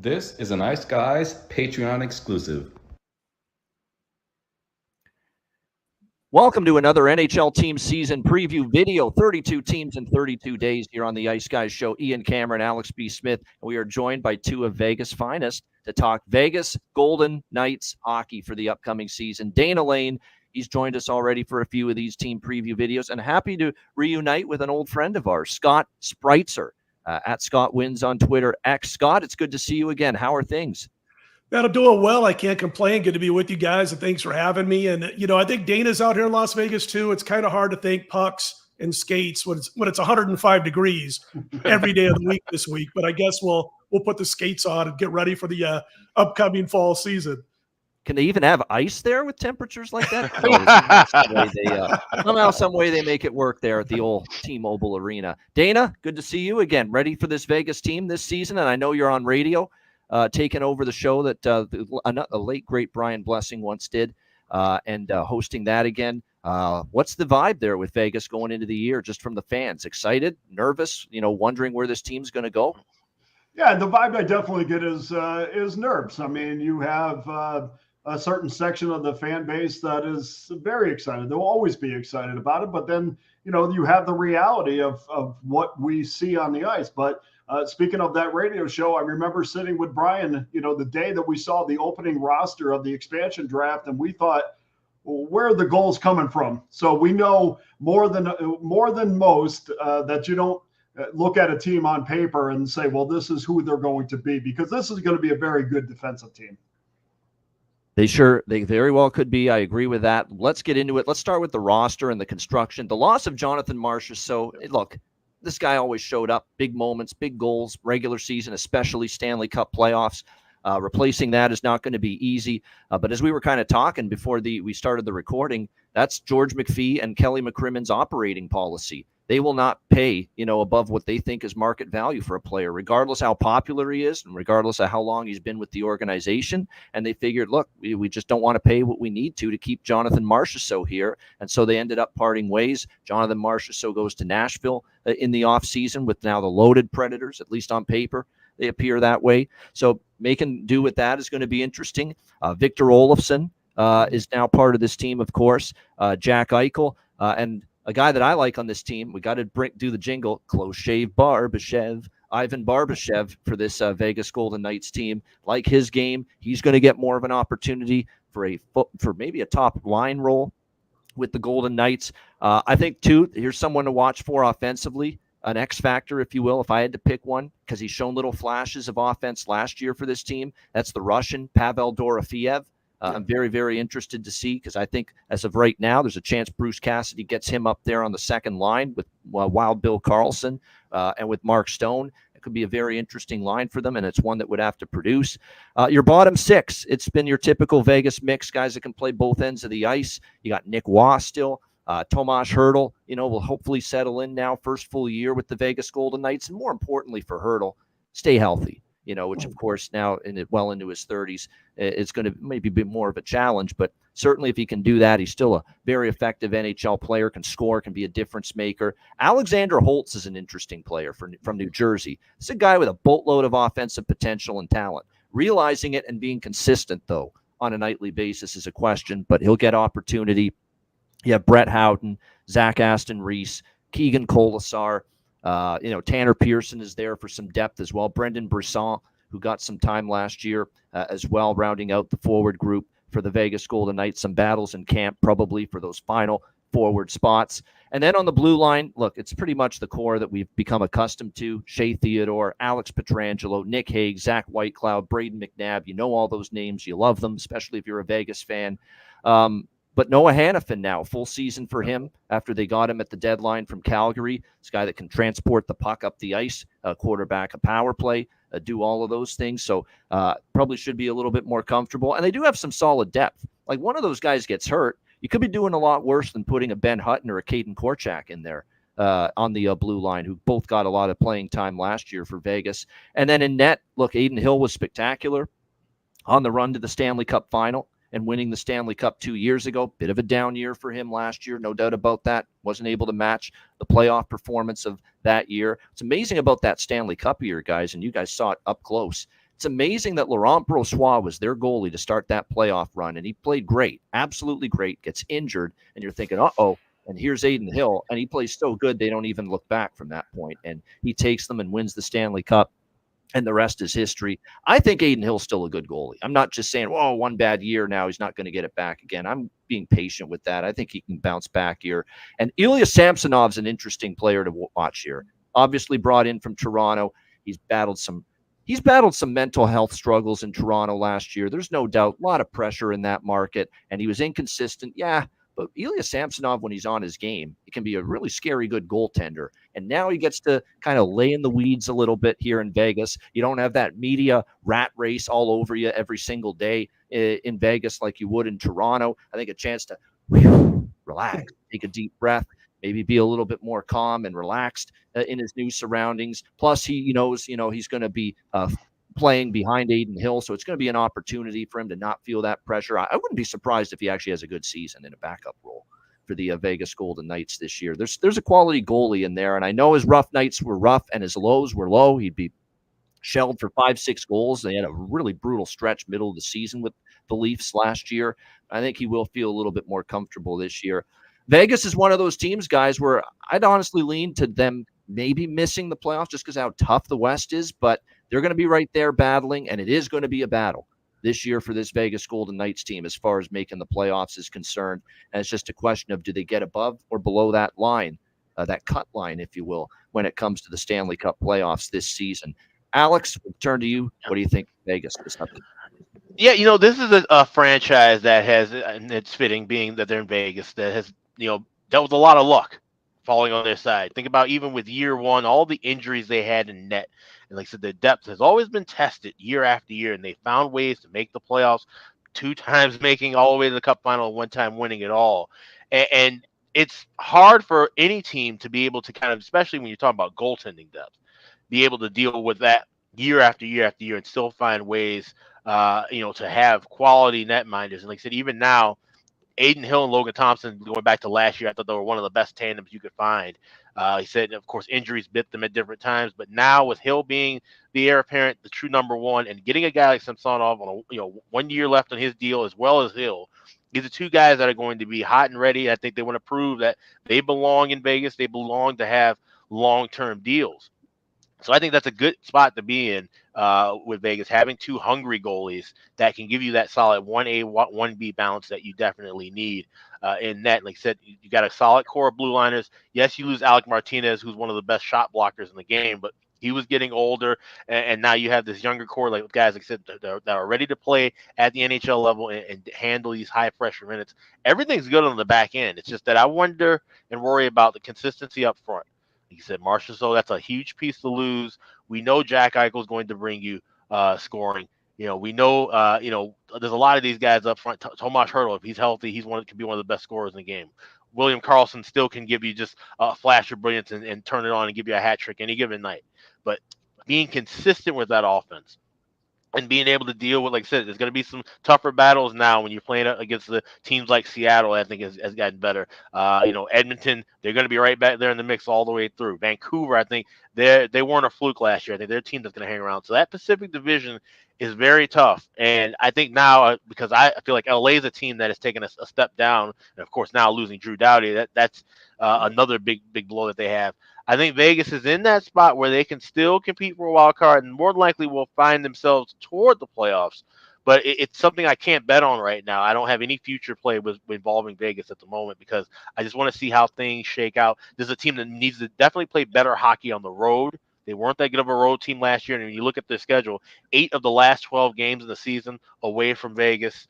This is a Nice Guys Patreon exclusive. Welcome to another NHL team season preview video. 32 teams in 32 days here on the Ice Guys show. Ian Cameron, Alex B. Smith. And we are joined by two of Vegas' finest to talk Vegas Golden Knights hockey for the upcoming season. Dana Lane, he's joined us already for a few of these team preview videos, and happy to reunite with an old friend of ours, Scott Spreitzer, at Scott Wins on Twitter. Scott, it's good to see you again. How are things? Man, I'm doing well. I can't complain. Good to be with you guys, and thanks for having me. And, I think Dana's out here in Las Vegas, too. It's kind of hard to think pucks and skates when it's 105 degrees every day of the week this week. But I guess we'll put the skates on and get ready for the upcoming fall season. Can they even have ice there with temperatures like that? Somehow, some way they make it work there at the old T-Mobile Arena. Dana, good to see you again. Ready for this Vegas team this season? And I know you're on radio. Taking over the show that a late, great Brian Blessing once did, and hosting that again. What's the vibe there with Vegas going into the year, just from the fans? Excited, nervous, wondering where this team's going to go? Yeah, the vibe I definitely get is nerves. I mean, you have a certain section of the fan base that is very excited. They'll always be excited about it, but then, you have the reality of what we see on the ice. But speaking of that radio show, I remember sitting with Brian, the day that we saw the opening roster of the expansion draft, and we thought, well, where are the goals coming from? So we know more than most that you don't look at a team on paper and say, well, this is who they're going to be, because this is going to be a very good defensive team. They very well could be. I agree with that. Let's get into it. Let's start with the roster and the construction. The loss of Jonathan Marchessault. So, look, this guy always showed up, big moments, big goals, regular season, especially Stanley Cup playoffs. Replacing that is not going to be easy. But as we were kind of talking before we started the recording, that's George McPhee and Kelly McCrimmon's operating policy. They will not pay, above what they think is market value for a player, regardless how popular he is and regardless of how long he's been with the organization. And they figured, look, we just don't want to pay what we need to keep Jonathan Marchessault here. And so they ended up parting ways. Jonathan Marchessault goes to Nashville in the offseason with now the loaded Predators, at least on paper. They appear that way. So making do with that is going to be interesting. Victor Olofsson is now part of this team, of course. Jack Eichel and a guy that I like on this team, we got to do the jingle, Close Shave Barbashev, Ivan Barbashev for this Vegas Golden Knights team. Like his game, he's going to get more of an opportunity for maybe a top line role with the Golden Knights. I think, too, here's someone to watch for offensively, an X factor, if you will, if I had to pick one, because he's shown little flashes of offense last year for this team. That's the Russian, Pavel Dorofeev. I'm very, very interested to see, because I think as of right now, there's a chance Bruce Cassidy gets him up there on the second line with Wild Bill Karlsson and with Mark Stone. It could be a very interesting line for them, and it's one that would have to produce. Your bottom six, it's been your typical Vegas mix, guys that can play both ends of the ice. You got Nick Waugh still. Tomas Hertl, will hopefully settle in now, first full year with the Vegas Golden Knights. And more importantly for Hertl, stay healthy. Which, of course, now well into his 30s, it's going to maybe be more of a challenge. But certainly if he can do that, he's still a very effective NHL player, can score, can be a difference maker. Alexander Holtz is an interesting player from New Jersey. It's a guy with a boatload of offensive potential and talent. Realizing it and being consistent, though, on a nightly basis is a question, but he'll get opportunity. You have Brett Howden, Zach Aston Reese, Keegan Colasar. Tanner Pearson is there for some depth as well. Brendan Brisson, who got some time last year as well, rounding out the forward group for the Vegas Golden Knights. Some battles in camp probably for those final forward spots. And then on the blue line, look, it's pretty much the core that we've become accustomed to. Shea Theodore, Alex Pietrangelo, Nick Hague, Zach Whitecloud, Braden McNabb. You know all those names. You love them, especially if you're a Vegas fan. But Noah Hannafin now, full season for him after they got him at the deadline from Calgary. This guy that can transport the puck up the ice, quarterback, a power play, do all of those things. So probably should be a little bit more comfortable. And they do have some solid depth. Like one of those guys gets hurt, you could be doing a lot worse than putting a Ben Hutton or a Caden Korchak in there on the blue line, who both got a lot of playing time last year for Vegas. And then in net, look, Aiden Hill was spectacular on the run to the Stanley Cup final and winning the Stanley Cup 2 years ago. Bit of a down year for him last year, no doubt about that. Wasn't able to match the playoff performance of that year. It's amazing about that Stanley Cup year, guys, and you guys saw it up close. It's amazing that Laurent Brossoit was their goalie to start that playoff run, and he played great, absolutely great, gets injured, and you're thinking, uh-oh, and here's Adin Hill, and he plays so good they don't even look back from that point, and he takes them and wins the Stanley Cup, and the rest is history. I think Adin Hill's still a good goalie. I'm not just saying, oh, one bad year now, he's not going to get it back again. I'm being patient with that. I think he can bounce back here. And Ilya Samsonov's an interesting player to watch here. Obviously brought in from Toronto. He's battled some mental health struggles in Toronto last year. There's no doubt, a lot of pressure in that market, and he was inconsistent. Yeah, but Ilya Samsonov, when he's on his game, he can be a really scary good goaltender. And now he gets to kind of lay in the weeds a little bit here in Vegas. You don't have that media rat race all over you every single day in Vegas like you would in Toronto. I think a chance to relax, take a deep breath, maybe be a little bit more calm and relaxed in his new surroundings. Plus, he knows, he's going to be playing behind Adin Hill, so it's going to be an opportunity for him to not feel that pressure. I wouldn't be surprised if he actually has a good season in a backup role for the Vegas Golden Knights this year. There's a quality goalie in there, and I know his rough nights were rough and his lows were low. He'd be shelled for 5-6 goals. They had a really brutal stretch middle of the season with the Leafs last year. I think he will feel a little bit more comfortable this year. Vegas is one of those teams, guys, where I'd honestly lean to them maybe missing the playoffs just because how tough the West is, but they're going to be right there battling, and it is going to be a battle this year for this Vegas Golden Knights team as far as making the playoffs is concerned. And it's just a question of, do they get above or below that line, that cut line, if you will, when it comes to the Stanley Cup playoffs this season. Alex, we'll turn to you. What do you think of Vegas? Yeah, this is a franchise that has, and it's fitting being that they're in Vegas, that has, dealt with a lot of luck falling on their side. Think about even with year one, all the injuries they had in net. And like I said, their depth has always been tested year after year, and they found ways to make the playoffs, 2 times making all the way to the Cup final, 1 time winning it all. And it's hard for any team to be able to kind of, especially when you're talking about goaltending depth, be able to deal with that year after year after year and still find ways, to have quality netminders. And like I said, even now, Adin Hill and Logan Thompson, going back to last year, I thought they were one of the best tandems you could find. He said, of course, injuries bit them at different times, but now with Hill being the heir apparent, the true number one, and getting a guy like Samsonov on 1 year left on his deal as well as Hill, these are 2 guys that are going to be hot and ready. I think they want to prove that they belong in Vegas. They belong to have long-term deals. So I think that's a good spot to be in with Vegas, having 2 hungry goalies that can give you that solid 1A, 1B balance that you definitely need in net. Like I said, you got a solid core of blue liners. Yes, you lose Alec Martinez, who's one of the best shot blockers in the game, but he was getting older, and now you have this younger core, like guys, like I said, that are ready to play at the NHL level and handle these high-pressure minutes. Everything's good on the back end. It's just that I wonder and worry about the consistency up front. He said, Marchessault, that's a huge piece to lose. We know Jack Eichel is going to bring you scoring. We know, there's a lot of these guys up front. Tomas Hertl, if he's healthy, could be one of the best scorers in the game. William Karlsson still can give you just a flash of brilliance and turn it on and give you a hat trick any given night. But being consistent with that offense and being able to deal with, like I said, there's going to be some tougher battles now when you're playing against the teams like Seattle. I think has gotten better. Edmonton, they're going to be right back there in the mix all the way through. Vancouver, I think they weren't a fluke last year. I think they're a team that's going to hang around. So that Pacific Division is very tough. And I think now, because I feel like LA is a team that has taken a step down, and of course now losing Drew Doughty, that's another big blow that they have. I think Vegas is in that spot where they can still compete for a wild card and more than likely will find themselves toward the playoffs. But it's something I can't bet on right now. I don't have any future play involving Vegas at the moment because I just want to see how things shake out. This is a team that needs to definitely play better hockey on the road. They weren't that good of a road team last year. And when you look at their schedule, 8 of the last 12 games of the season away from Vegas.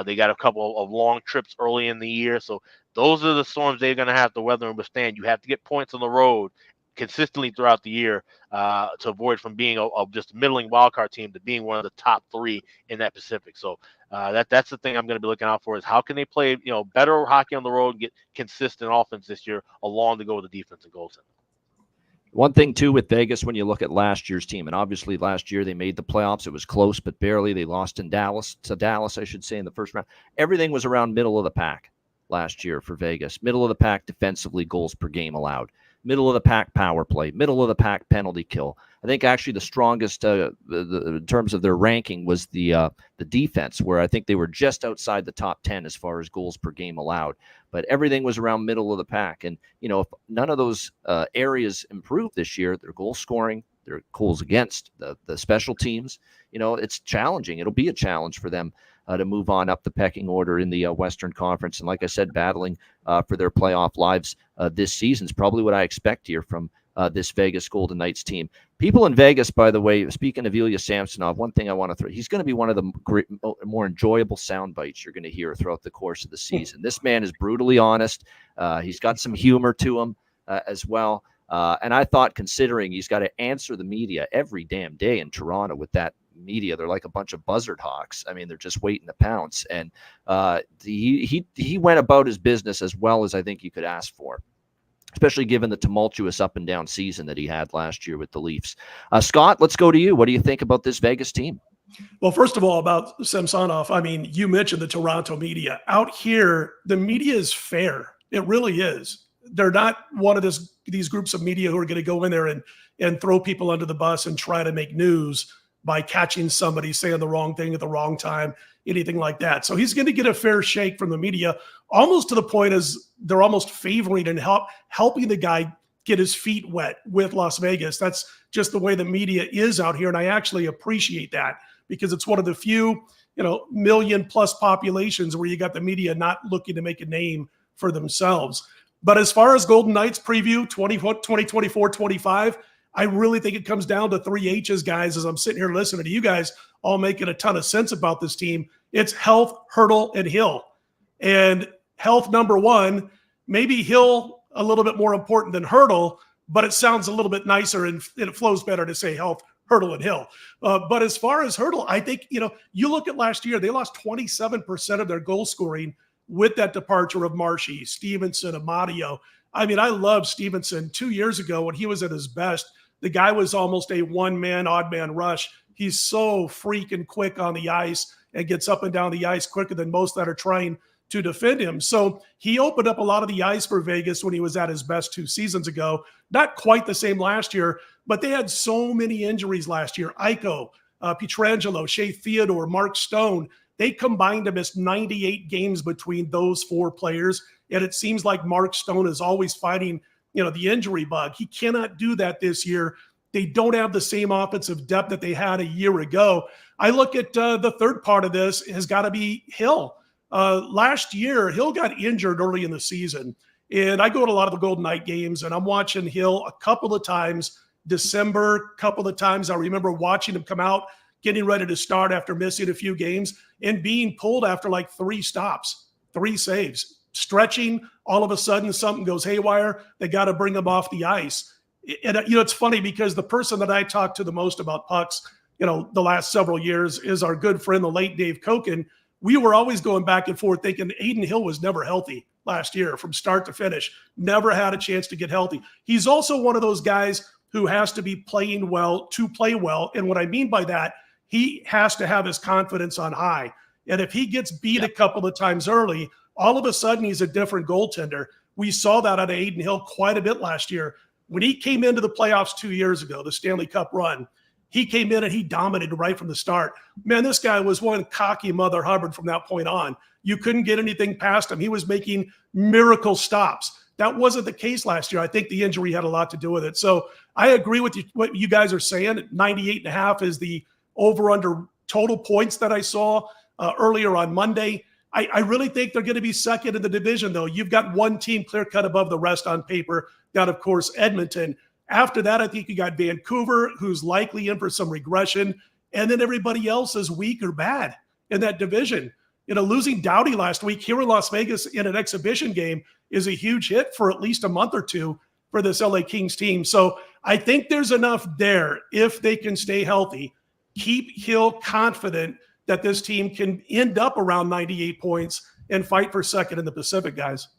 They got a couple of long trips early in the year. So those are the storms they're going to have to weather and withstand. You have to get points on the road consistently throughout the year to avoid from being just a middling wildcard team to being one of the top 3 in that Pacific. So that's the thing I'm going to be looking out for is how can they play better hockey on the road and get consistent offense this year along to go with the defense and goaltending. One thing, too, with Vegas, when you look at last year's team, and obviously last year they made the playoffs. It was close, but barely. They lost to Dallas, I should say, in the first round. Everything was around middle of the pack last year for Vegas. Middle of the pack defensively, goals per game allowed. middle of the pack power play, middle of the pack penalty kill. I think actually the strongest in terms of their ranking was the defense, where I think they were just outside the top 10 as far as goals per game allowed. But everything was around middle of the pack. And, if none of those areas improve this year, their goal scoring, their goals against, the special teams, it's challenging. It'll be a challenge for them to move on up the pecking order in the Western Conference. And like I said, battling for their playoff lives this season is probably what I expect here from this Vegas Golden Knights team. People in Vegas, by the way, speaking of Ilya Samsonov, one thing I want to throw, he's going to be one of the more enjoyable sound bites you're going to hear throughout the course of the season. This man is brutally honest. He's got some humor to him as well. And I thought, considering he's got to answer the media every damn day in Toronto with that media, they're like a bunch of buzzard hawks. I mean, they're just waiting to pounce. And he went about his business as well as I think you could ask for, especially given the tumultuous up and down season that he had last year with the Leafs. Scott, let's go to you. What do you think about this Vegas team? Well, first of all, about Samsonov, I mean, you mentioned the Toronto media. Out here, the media is fair. It really is. They're not one of these groups of media who are going to go in there and throw people under the bus and try to make news by catching somebody saying the wrong thing at the wrong time, anything like that. So he's going to get a fair shake from the media, almost to the point as they're almost favoring and helping the guy get his feet wet with Las Vegas. That's just the way the media is out here. And I actually appreciate that, because it's one of the few, million plus populations where you got the media not looking to make a name for themselves. But as far as Golden Knights preview 2024-25, I really think it comes down to 3 H's, guys, as I'm sitting here listening to you guys all making a ton of sense about this team. It's health, Hurdle, and Hill. And health, number one, maybe Hill a little bit more important than Hurdle, but it sounds a little bit nicer and it flows better to say health, Hurdle, and Hill. But as far as Hurdle, I think, you look at last year, they lost 27% of their goal scoring with that departure of Marshy, Stevenson, Amadio. I mean, I love Stevenson. 2 years ago when he was at his best, the guy was almost a one-man, odd-man rush. He's so freaking quick on the ice and gets up and down the ice quicker than most that are trying to defend him. So he opened up a lot of the ice for Vegas when he was at his best 2 seasons ago. Not quite the same last year, but they had so many injuries last year. Eichel, Pietrangelo, Shea Theodore, Mark Stone. They combined to miss 98 games between those 4 players. And it seems like Mark Stone is always fighting the injury bug. He cannot do that this year. They don't have the same offensive depth that they had a year ago. I look at the third part of this has got to be Hill. Last year, Hill got injured early in the season. And I go to a lot of the Golden Knight games, and I'm watching Hill a couple of times, December, couple of times. I remember watching him come out, getting ready to start after missing a few games, and being pulled after like 3 stops, 3 saves. Stretching, all of a sudden something goes haywire. They got to bring him off the ice. And it's funny because the person that I talk to the most about pucks, the last several years is our good friend, the late Dave Koken. We were always going back and forth thinking Adin Hill was never healthy last year from start to finish, never had a chance to get healthy. He's also one of those guys who has to be playing well to play well. And what I mean by that, he has to have his confidence on high. And if he gets beat a couple of times early, all of a sudden he's a different goaltender. We saw that out of Adin Hill quite a bit last year. When he came into the playoffs 2 years ago, the Stanley Cup run, he came in and he dominated right from the start. Man, this guy was one cocky Mother Hubbard from that point on. You couldn't get anything past him. He was making miracle stops. That wasn't the case last year. I think the injury had a lot to do with it. So I agree with you, what you guys are saying. 98.5 is the over-under total points that I saw earlier on Monday. I really think they're going to be second in the division, though. You've got one team clear-cut above the rest on paper. Got, of course, Edmonton. After that, I think you got Vancouver, who's likely in for some regression. And then everybody else is weak or bad in that division. Losing Doughty last week here in Las Vegas in an exhibition game is a huge hit for at least a month or two for this LA Kings team. So I think there's enough there if they can stay healthy. Keep Hill confident that this team can end up around 98 points and fight for second in the Pacific, guys.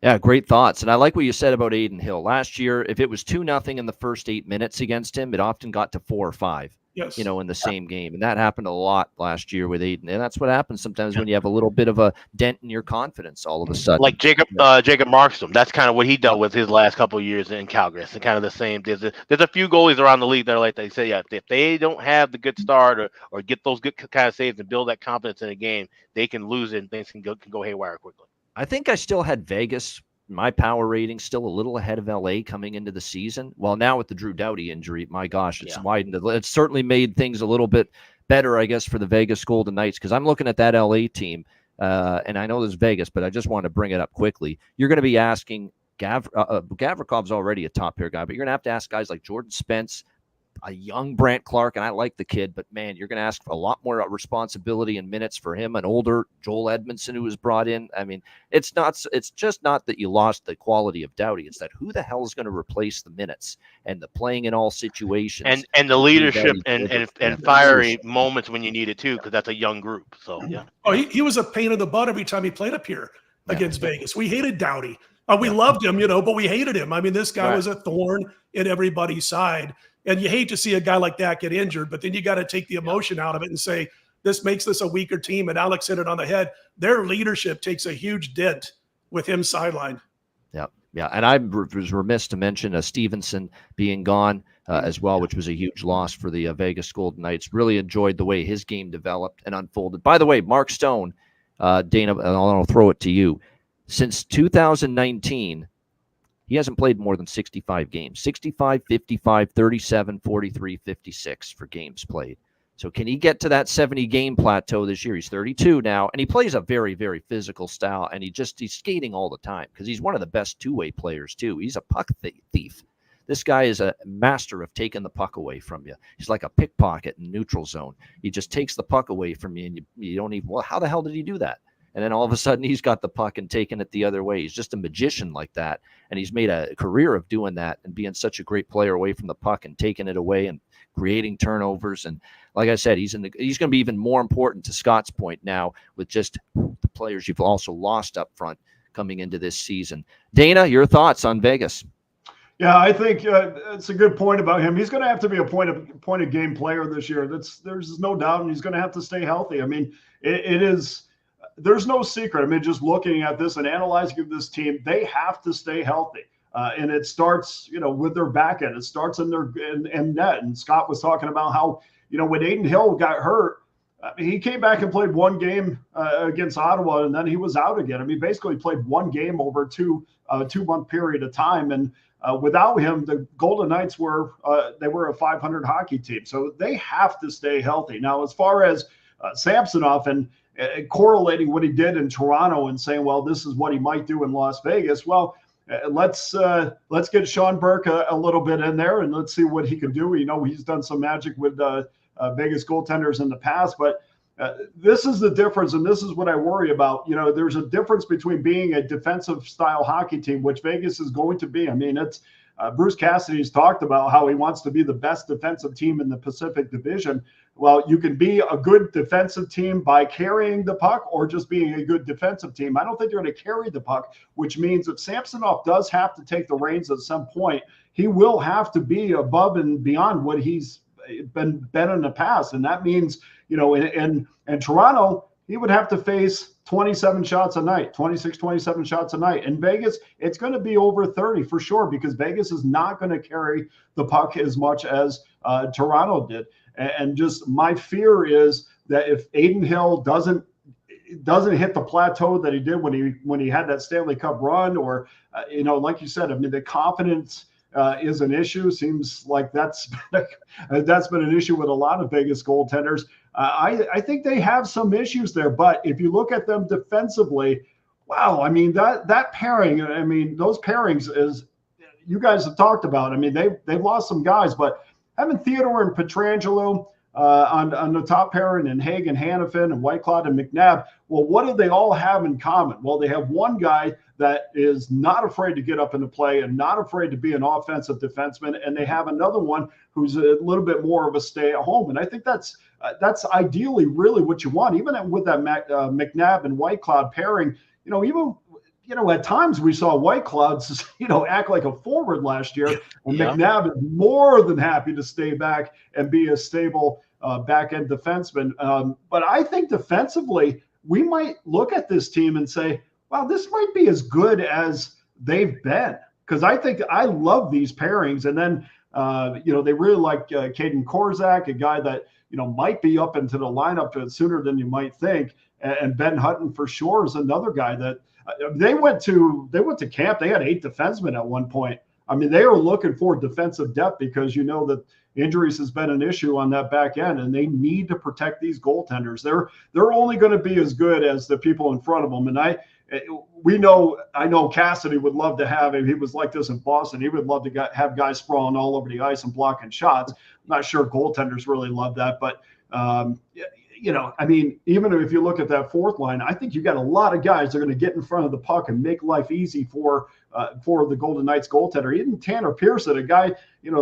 Yeah, great thoughts. And I like what you said about Adin Hill. Last year, if it was 2-0 in the first 8 minutes against him, it often got to 4 or 5. Yes. in the same game. And that happened a lot last year with Aiden. And that's what happens sometimes when you have a little bit of a dent in your confidence all of a sudden. Like Jacob Markstrom, that's kind of what he dealt with his last couple of years in Calgary. It's kind of the same. There's a few goalies around the league that are like they say, yeah, if they don't have the good start or get those good kind of saves and build that confidence in a game, they can lose it and things can go haywire quickly. I think I still had Vegas, my power rating, still a little ahead of LA coming into the season. Well, now with the Drew Doughty injury, my gosh, it's widened. It's certainly made things a little bit better, I guess, for the Vegas Golden Knights, because I'm looking at that LA team, and I know there's Vegas, but I just want to bring it up quickly. You're going to be asking Gavrikov's already a top pair guy, but you're going to have to ask guys like Jordan Spence, a young Brandt Clark, and I like the kid, but man, you're going to ask for a lot more responsibility and minutes for him. An older Joel Edmondson who was brought in. I mean, it's just not that you lost the quality of Doughty. It's that who the hell is going to replace the minutes and the playing in all situations and the leadership and fiery moments when you need it too, because that's a young group. So yeah. Oh, he was a pain in the butt every time he played up here against Vegas. We hated Doughty. We loved him, but we hated him. I mean, this guy was a thorn in everybody's side. And you hate to see a guy like that get injured, but then you got to take the emotion out of it and say, this makes this a weaker team. And Alex hit it on the head. Their leadership takes a huge dent with him sidelined. Yeah. And I was remiss to mention Stevenson being gone as well, which was a huge loss for the Vegas Golden Knights. Really enjoyed the way his game developed and unfolded. By the way, Mark Stone, Dana, and I'll throw it to you. Since 2019, he hasn't played more than 65 games, 65, 55, 37, 43, 56 for games played. So can he get to that 70-game plateau this year? He's 32 now, and he plays a very, very physical style, and he's skating all the time because he's one of the best two-way players, too. He's a puck thief. This guy is a master of taking the puck away from you. He's like a pickpocket in neutral zone. He just takes the puck away from you, and you don't even, well, how the hell did he do that? And then all of a sudden he's got the puck and taking it the other way. He's just a magician like that. And he's made a career of doing that and being such a great player away from the puck and taking it away and creating turnovers. And like I said, he's going to be even more important to Scott's point now with just the players you've also lost up front coming into this season. Dana, your thoughts on Vegas? Yeah, I think it's a good point about him. He's going to have to be a point of game player this year. There's no doubt, and he's going to have to stay healthy. I mean, it is. There's no secret. I mean, just looking at this and analyzing this team, they have to stay healthy. And it starts, with their back end. It starts in their in net. And Scott was talking about how, when Aiden Hill got hurt, he came back and played one game against Ottawa, and then he was out again. I mean, basically played one game over a 2-month period of time. And without him, the Golden Knights were a 500 hockey team. So they have to stay healthy. Now, as far as Samsonov and correlating what he did in Toronto and saying, well, this is what he might do in Las Vegas. Well, let's get Sean Burke a little bit in there and let's see what he can do. He's done some magic with Vegas goaltenders in the past, but this is the difference, and this is what I worry about. There's a difference between being a defensive style hockey team, which Vegas is going to be. I mean, it's Bruce Cassidy's talked about how he wants to be the best defensive team in the Pacific Division. Well, you can be a good defensive team by carrying the puck or just being a good defensive team. I don't think they're going to carry the puck, which means if Samsonov does have to take the reins at some point, he will have to be above and beyond what he's been in the past. And that means, in Toronto, he would have to face 27 shots a night, 26, 27 shots a night. In Vegas, it's going to be over 30 for sure, because Vegas is not going to carry the puck as much as Toronto did. And just my fear is that if Aiden Hill doesn't hit the plateau that he did when he had that Stanley Cup run, or like you said, I mean, the confidence is an issue. Seems like that's been an issue with a lot of Vegas goaltenders. I think they have some issues there, but if you look at them defensively, wow, I mean that pairing, I mean those pairings, as you guys have talked about, I mean they've lost some guys, but having Theodore and Pietrangelo on the top pairing, and Hagen, Hannafin, and Whitecloud and McNabb, well, what do they all have in common? Well, they have one guy that is not afraid to get up into play and not afraid to be an offensive defenseman, and they have another one who's a little bit more of a stay-at-home. And I think that's ideally really what you want, even with that McNabb and Whitecloud pairing. Even at times we saw White Clouds, act like a forward last year, and Yeah. McNabb is more than happy to stay back and be a stable back-end defenseman. But I think defensively, we might look at this team and say, wow, this might be as good as they've been. Because I love these pairings. And then, they really like Caden Korzak, a guy that, might be up into the lineup sooner than you might think. And Ben Hutton for sure is another guy that they went to camp. They had 8 defensemen at one point. I mean, they were looking for defensive depth because that injuries has been an issue on that back end, and they need to protect these goaltenders. They're only going to be as good as the people in front of them. And I know Cassidy would love to have him. He was like this in Boston. He would love to have guys sprawling all over the ice and blocking shots. I'm not sure goaltenders really love that, but even if you look at that fourth line, I think you got a lot of guys that are going to get in front of the puck and make life easy for the Golden Knights goaltender. Even Tanner Pearson, a guy,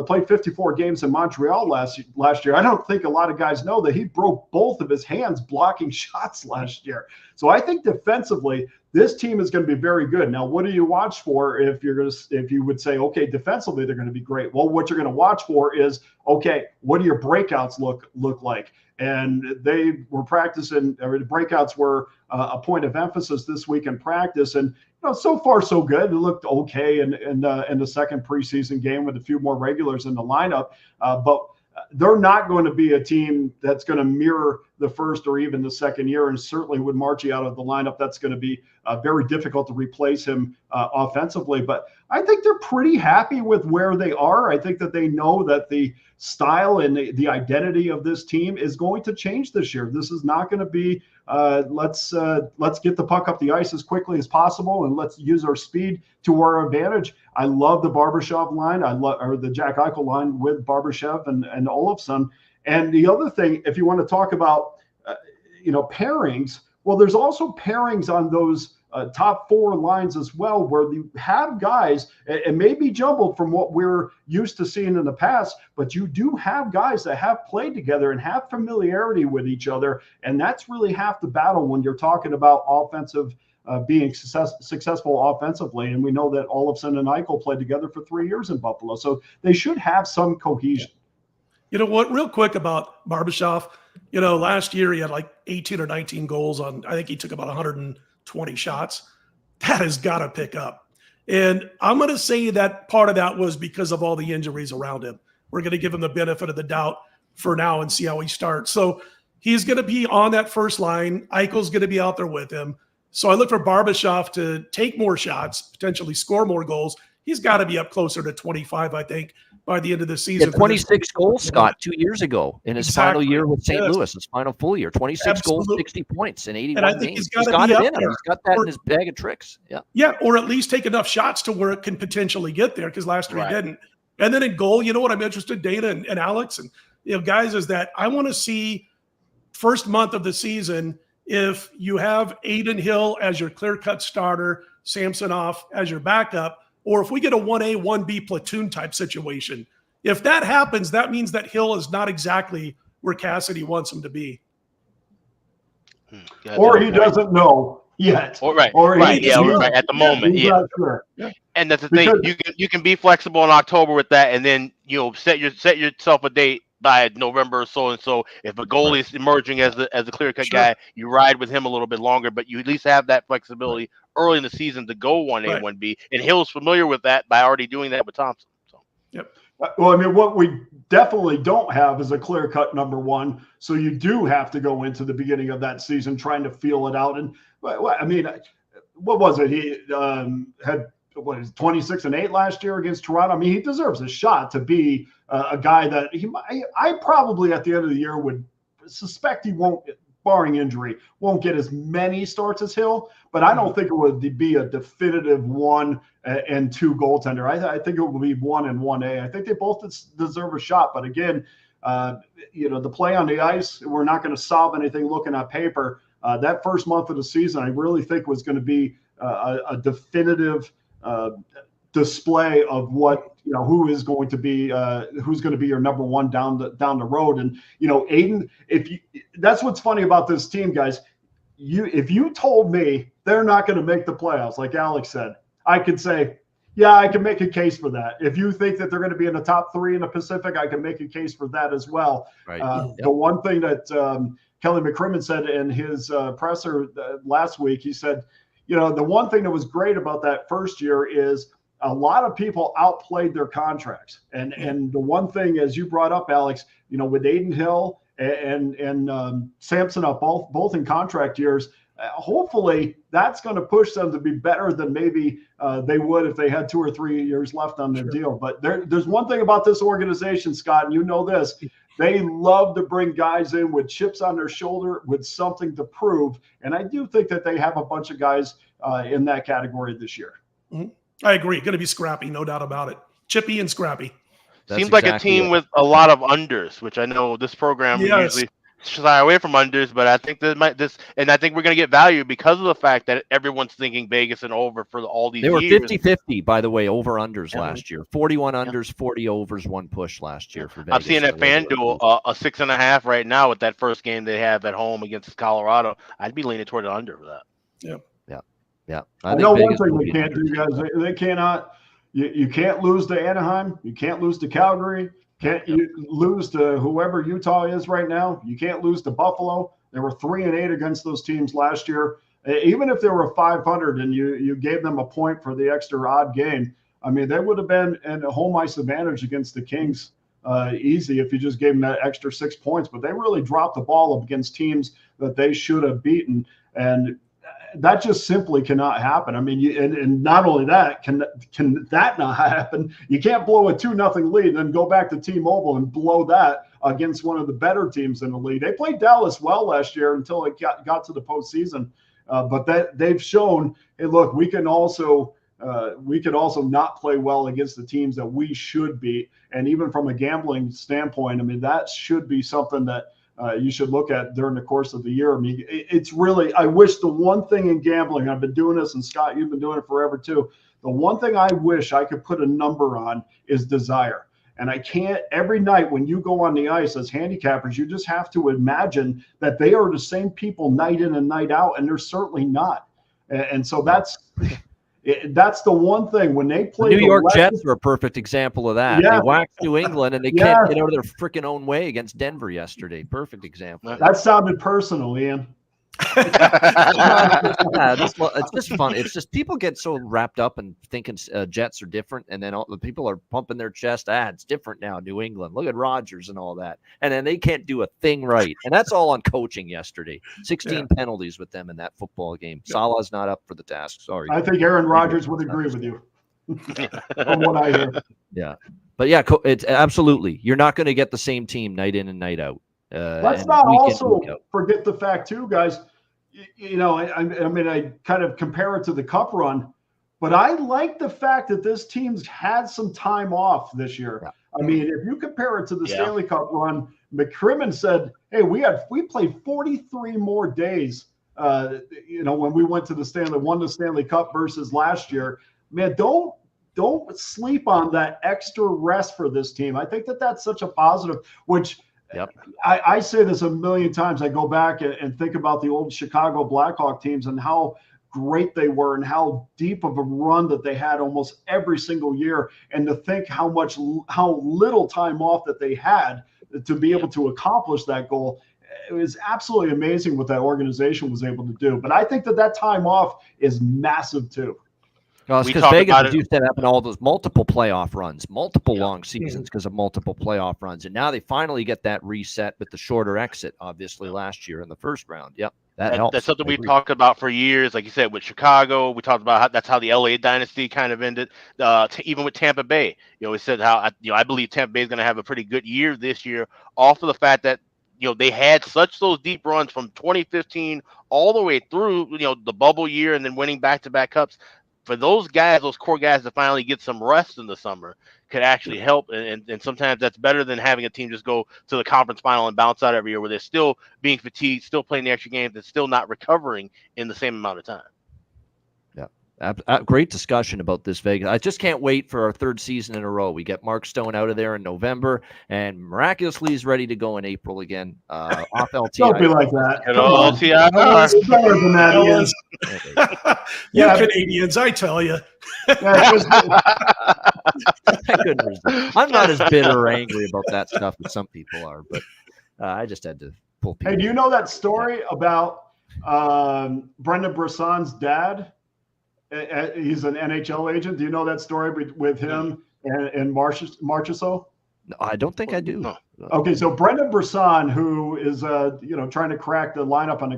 played 54 games in Montreal last year. I don't think a lot of guys know that he broke both of his hands blocking shots last year. So I think defensively, this team is going to be very good. Now, what do you watch for if you would say, okay, defensively, they're going to be great? Well, what you're going to watch for is, okay, what do your breakouts look like? And they were practicing, or the breakouts were a point of emphasis this week in practice. And so far so good. It looked okay in the second preseason game with a few more regulars in the lineup, but they're not going to be a team that's going to mirror the first or even the second year. And certainly with Marchie out of the lineup, that's going to be very difficult to replace him offensively. But I think they're pretty happy with where they are. I think that they know that the style and the identity of this team is going to change this year. This is not going to be let's get the puck up the ice as quickly as possible and let's use our speed to our advantage. I love the Barbashev line. Or the Jack Eichel line with Barbashev and Olofsson. And the other thing, if you want to talk about pairings, well, there's also pairings on those top 4 lines as well, where you have guys, it may be jumbled from what we're used to seeing in the past, but you do have guys that have played together and have familiarity with each other. And that's really half the battle when you're talking about offensive, being successful offensively. And we know that Olofsson and Eichel played together for 3 years in Buffalo. So they should have some cohesion. You know what, real quick about Barbashev, last year he had like 18 or 19 goals on, I think he took about 120 shots. That has got to pick up. And I'm going to say that part of that was because of all the injuries around him. We're going to give him the benefit of the doubt for now and see how he starts. So he's going to be on that first line. Eichel's going to be out there with him. So I look for Barbashev to take more shots, potentially score more goals. He's got to be up closer to 25, I think, by the end of the season. 26 goals, Scott, 2 years ago in his final year with St. Yes. Louis, his final full year. 26 Absolutely. goals, 60 points in 81 And I think games. he's got it in him. He's got that in his bag of tricks. Yeah. Yeah, or at least take enough shots to where it can potentially get there, because last year he didn't. And then in goal, what I'm interested, Dana and Alex and guys, is that I want to see first month of the season, if you have Aiden Hill as your clear-cut starter, Samsonov as your backup, or if we get a 1A, 1B platoon type situation. If that happens, that means that Hill is not exactly where Cassidy wants him to be. Or he doesn't know yet. Right at the moment. He's Yeah. not sure. And that's the thing. You can be flexible in October with that, and then set yourself a date by November or so and so. If a goalie is emerging as a clear cut guy, you ride with him a little bit longer, but you at least have that flexibility early in the season to go 1A, 1B. And Hill's familiar with that by already doing that with Thompson. So. Yep. Well, I mean, what we definitely don't have is a clear cut number one. So you do have to go into the beginning of that season trying to feel it out. And I mean, what was it? He had 26 and 8 last year against Toronto. I mean, he deserves a shot to be a guy that I probably at the end of the year would suspect he won't, barring injury, won't get as many starts as Hill, but I don't think it would be a definitive 1 and 2 goaltender. I think it will be 1 and 1A. I think they both deserve a shot, but again, the play on the ice, we're not going to solve anything looking at paper. That first month of the season, I really think was going to be a definitive display of what who's going to be your number one down the road. And Aiden, that's what's funny about this team, guys. if you told me they're not going to make the playoffs, like Alex said, I could say, yeah, I can make a case for that. If you think that they're going to be in the top 3 in the Pacific, I can make a case for that as well. Right. The one thing that Kelly McCrimmon said in his presser last week, he said, the one thing that was great about that first year is a lot of people outplayed their contracts. And the one thing, as you brought up, Alex, with Aiden Hill and Samson up both in contract years, hopefully that's going to push them to be better than maybe they would if they had 2 or 3 years left on their deal. But there's one thing about this organization, Scott, and you know this. They love to bring guys in with chips on their shoulder with something to prove. And I do think that they have a bunch of guys in that category this year. Mm-hmm. I agree. Going to be scrappy, no doubt about it. Chippy and scrappy. Seems like a team with a lot of unders, which I know this program usually shy away from unders, but I think and I think we're going to get value because of the fact that everyone's thinking Vegas and over for all these years. They were 50-50, by the way, over unders last year. 41 unders, 40 overs, 1 push last year for Vegas. I'm seeing at FanDuel a 6.5 right now with that first game they have at home against Colorado. I'd be leaning toward the under for that. Yeah. I know one thing they can't do, guys. They cannot. You can't lose to Anaheim. You can't lose to Calgary. You lose to whoever Utah is right now. You can't lose to Buffalo. They were 3-8 against those teams last year. Even if they were 500 and you gave them a point for the extra odd game, I mean, they would have been in a home ice advantage against the Kings easy if you just gave them that extra 6 points. But they really dropped the ball up against teams that they should have beaten. And that just simply cannot happen. I mean, and not only that, can that not happen? You can't blow a 2-0 lead and then go back to T-Mobile and blow that against one of the better teams in the league. They played Dallas well last year until it got to the postseason. But they've shown, hey, look, we can also not play well against the teams that we should beat. And even from a gambling standpoint, I mean, that should be something that you should look at during the course of the year. I mean, it's really, I wish the one thing in gambling, I've been doing this, and Scott, you've been doing it forever too. The one thing I wish I could put a number on is desire. And I can't. Every night when you go on the ice as handicappers, you just have to imagine that they are the same people night in and night out, and they're certainly not. And so that's the one thing when they play. The New York Jets are a perfect example of that. Yeah. They waxed New England and they can't get out of their freaking own way against Denver yesterday. Perfect example. That sounded personal, Ian. It's just fun. It's just people get so wrapped up in thinking Jets are different, and then all the people are pumping their chest. It's different now. New England. Look at Rodgers and all that, and then they can't do a thing right. And that's all on coaching yesterday. 16 penalties with them in that football game. Salah's not up for the task. Sorry. I think Aaron Rodgers would agree with you. From what I hear. Yeah, but it's absolutely. You're not going to get the same team night in and night out. Let's not also forget the fact too, guys, I mean, I kind of compare it to the Cup run, but I like the fact that this team's had some time off this year. Yeah. I mean, if you compare it to the Stanley Cup run, McCrimmon said, hey, we played 43 more days, when we won the Stanley Cup versus last year. Man, don't sleep on that extra rest for this team. I think that's such a positive, which I say this a million times. I go back and think about the old Chicago Blackhawk teams and how great they were and how deep of a run that they had almost every single year. And to think how little time off that they had to be able to accomplish that goal. It was absolutely amazing what that organization was able to do. But I think that time off is massive too. Well, it's because Vegas used to happen all those multiple playoff runs, multiple long seasons because of multiple playoff runs. And now they finally get that reset with the shorter exit, obviously, last year in the first round. Yep, that helps. That's something we've talked about for years. Like you said, with Chicago, we talked about that's how the LA dynasty kind of ended. Even with Tampa Bay, we said how I believe Tampa Bay is going to have a pretty good year this year off of the fact that they had those deep runs from 2015 all the way through, the bubble year and then winning back-to-back cups. For those guys, those core guys to finally get some rest in the summer could actually help. And sometimes that's better than having a team just go to the conference final and bounce out every year where they're still being fatigued, still playing the extra games, and still not recovering in the same amount of time. Yeah. Great discussion about this Vegas. I just can't wait for our third season in a row. We get Mark Stone out of there in November, and miraculously he's ready to go in April again. Off LTI. Don't be like that. Good Come old on. LTI. It's better than that, Ian. You Yeah. Canadians, I tell you. Yeah, just- Thank goodness. I'm not as bitter or angry about that stuff as some people are, but I just had to pull people. Hey, do you know that story about Brendan Brasson's dad? He's an NHL agent. Do you know that story with him and Marchessault? No, I don't think I do. No. Okay, so Brendan Brisson, who is trying to crack the lineup on a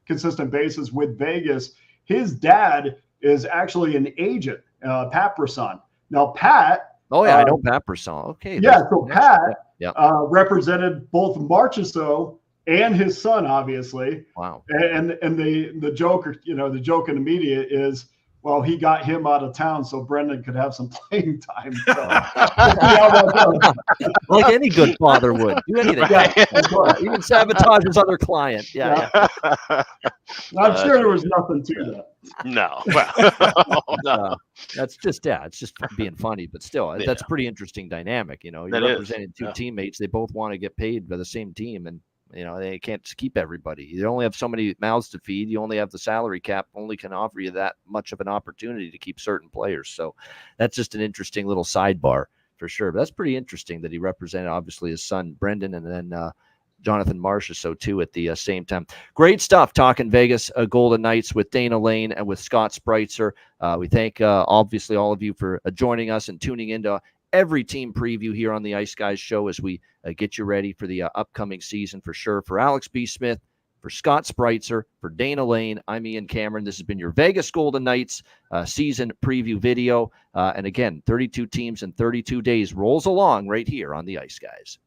consistent basis with Vegas, his dad is actually an agent, Pat Brisson. Now, Pat. Oh yeah, I know Pat Brisson. Okay. Yeah, so Pat yeah. represented both Marchessault and his son, obviously. Wow. And the joke, the joke in the media is, well, he got him out of town so Brendan could have some playing time. So, like any good father would do anything. Even sabotage his other client. Yeah. I'm sure there was nothing to that. No. No. That's just it's just being funny, but still, that's pretty interesting dynamic. You're That representing two is. teammates. They both want to get paid by the same team, and they can't keep everybody. You only have so many mouths to feed. You only have the salary cap. Only can offer you that much of an opportunity to keep certain players. So that's just an interesting little sidebar for sure. But that's pretty interesting that he represented obviously his son Brendan, and then Jonathan Marchessault too at the same time. Great stuff talking Vegas Golden Knights with Dana Lane and with Scott Spreitzer. We thank obviously all of you for joining us and tuning into every team preview here on the Ice Guys show as we get you ready for the upcoming season for sure. For Alex B. Smith, for Scott Spreitzer, for Dana Lane, I'm Ian Cameron. This has been your Vegas Golden Knights season preview video. And again, 32 teams in 32 days rolls along right here on the Ice Guys.